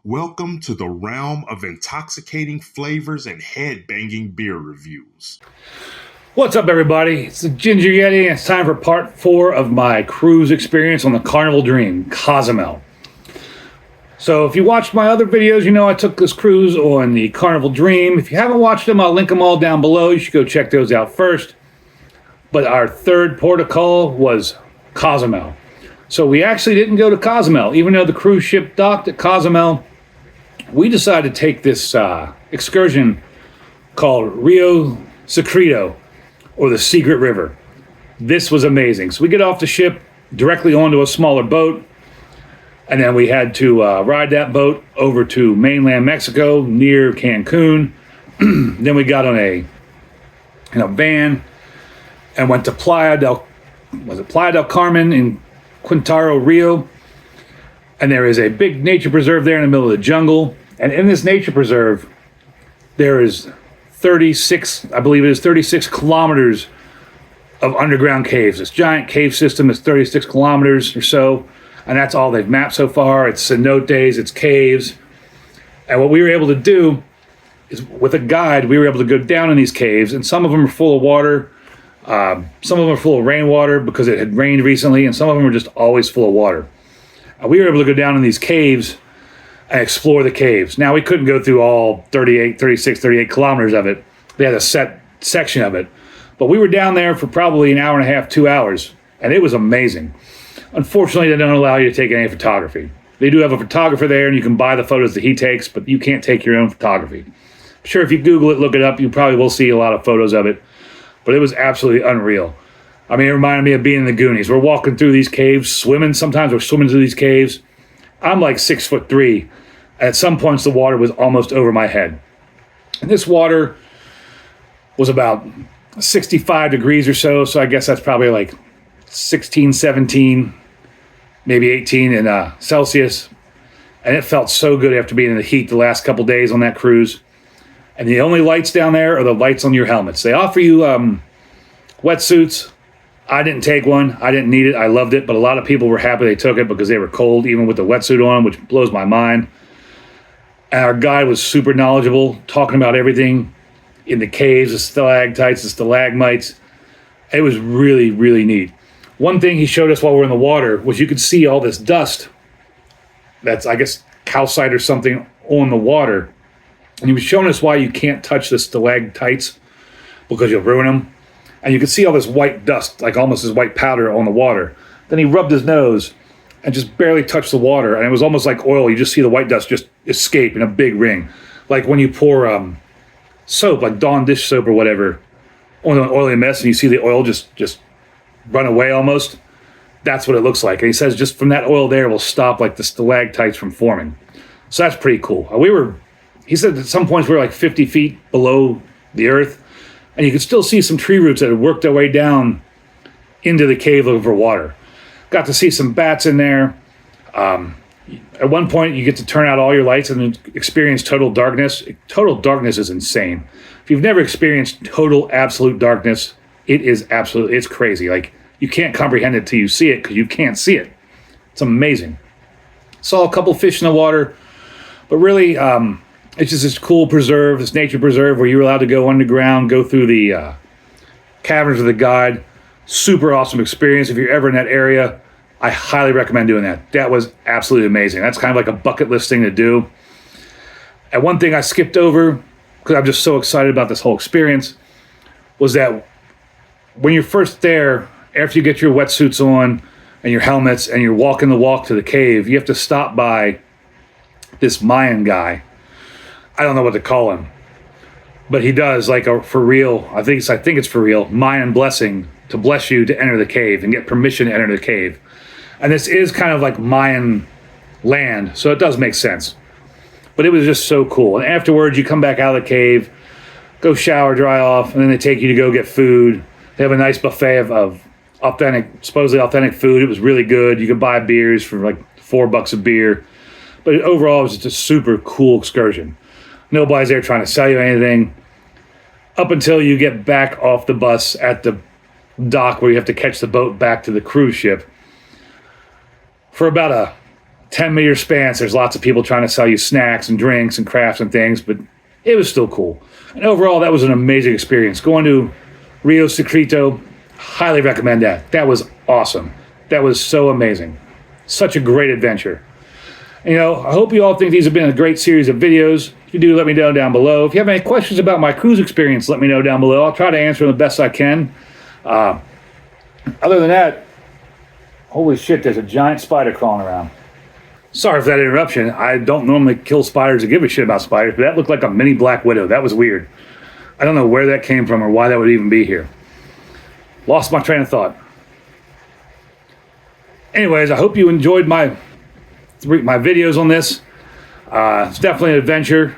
Welcome to the realm of intoxicating flavors and head-banging beer reviews. What's up, everybody? It's the Ginger Yeti, and it's time for part 4 of my cruise experience on the Carnival Dream, Cozumel. So if you watched my other videos, you know I took this cruise on the Carnival Dream. If you haven't watched them, I'll link them all down below. You should go check those out first. But our third port of call was Cozumel. So we actually didn't go to Cozumel. Even though the cruise ship docked at Cozumel, we decided to take this excursion called Rio Secreto, or the Secret River. This was amazing. So we get off the ship directly onto a smaller boat, and then we had to ride that boat over to mainland Mexico near Cancun. Then we got on a van and went to Playa del Carmen in Quintaro, Rio. And there is a big nature preserve there in the middle of the jungle. And in this nature preserve, there is 36 kilometers of underground caves. This giant cave system is 36 kilometers or so. And that's all they've mapped so far. It's cenotes, it's caves. And what we were able to do is, with a guide, we were able to go down in these caves. And some of them are full of water. Some of them are full of rainwater because it had rained recently, and some of them are just always full of water. We were able to go down in these caves and explore the caves. Now, we couldn't go through all 38 kilometers of it. They had a set section of it. But we were down there for probably an hour and a half, 2 hours, and it was amazing. Unfortunately, they don't allow you to take any photography. They do have a photographer there, and you can buy the photos that he takes, but you can't take your own photography. I'm sure if you Google it, look it up, you probably will see a lot of photos of it. But it was absolutely unreal. I mean, it reminded me of being in the Goonies. We're walking through these caves, swimming. Sometimes we're swimming through these caves. I'm like 6'3". At some points, the water was almost over my head. And this water was about 65 degrees or so. So I guess that's probably like 16, 17, maybe 18 in Celsius. And it felt so good after being in the heat the last couple days on that cruise. And the only lights down there are the lights on your helmets. They offer you wetsuits. I didn't take one. I didn't need it. I loved it. But a lot of people were happy they took it because they were cold, even with the wetsuit on, which blows my mind. And our guide was super knowledgeable, talking about everything in the caves, the stalactites, the stalagmites. It was really, really neat. One thing he showed us while we were in the water was you could see all this dust that's, I guess, calcite or something on the water. And he was showing us why you can't touch the stalactites because you'll ruin them. And you could see all this white dust, like almost this white powder on the water. Then he rubbed his nose and just barely touched the water. And it was almost like oil. You just see the white dust just escape in a big ring. Like when you pour soap, like Dawn dish soap or whatever, on an oily mess, and you see the oil just run away almost. That's what it looks like. And he says just from that oil there will stop like the stalactites from forming. So that's pretty cool. He said at some points we were like 50 feet below the earth, and you could still see some tree roots that had worked their way down into the cave looking for water. Got to see some bats in there. At one point, you get to turn out all your lights and experience total darkness. Total darkness is insane. If you've never experienced total, absolute darkness, it's crazy. Like, you can't comprehend it till you see it because you can't see it. It's amazing. Saw a couple fish in the water, but really, it's just this cool preserve, this nature preserve where you're allowed to go underground, go through the caverns with a guide. Super awesome experience. If you're ever in that area, I highly recommend doing that. That was absolutely amazing. That's kind of like a bucket list thing to do. And one thing I skipped over, because I'm just so excited about this whole experience, was that when you're first there, after you get your wetsuits on and your helmets and you're walking the walk to the cave, you have to stop by this Mayan guy. I don't know what to call him, but he does like a for real, I think it's for real, Mayan blessing to bless you to enter the cave and get permission to enter the cave. And this is kind of like Mayan land, so it does make sense. But it was just so cool. And afterwards, you come back out of the cave, go shower, dry off, and then they take you to go get food. They have a nice buffet of supposedly authentic food. It was really good. You could buy beers for like $4 a beer. But overall, it was just a super cool excursion. Nobody's there trying to sell you anything up until you get back off the bus at the dock where you have to catch the boat back to the cruise ship. For about a 10-meter spans, there's lots of people trying to sell you snacks and drinks and crafts and things, but it was still cool. And overall, that was an amazing experience. Going to Rio Secreto, highly recommend that. That was awesome. That was so amazing. Such a great adventure. You know, I hope you all think these have been a great series of videos. If you do, let me know down below. If you have any questions about my cruise experience, let me know down below. I'll try to answer them the best I can. Other than that, holy shit, there's a giant spider crawling around. Sorry for that interruption. I don't normally kill spiders or give a shit about spiders, but that looked like a mini Black Widow. That was weird. I don't know where that came from or why that would even be here. Lost my train of thought. Anyways, I hope you enjoyed my videos on this. It's definitely an adventure.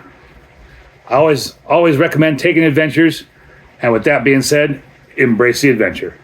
I always recommend taking adventures. And with that being said, embrace the adventure.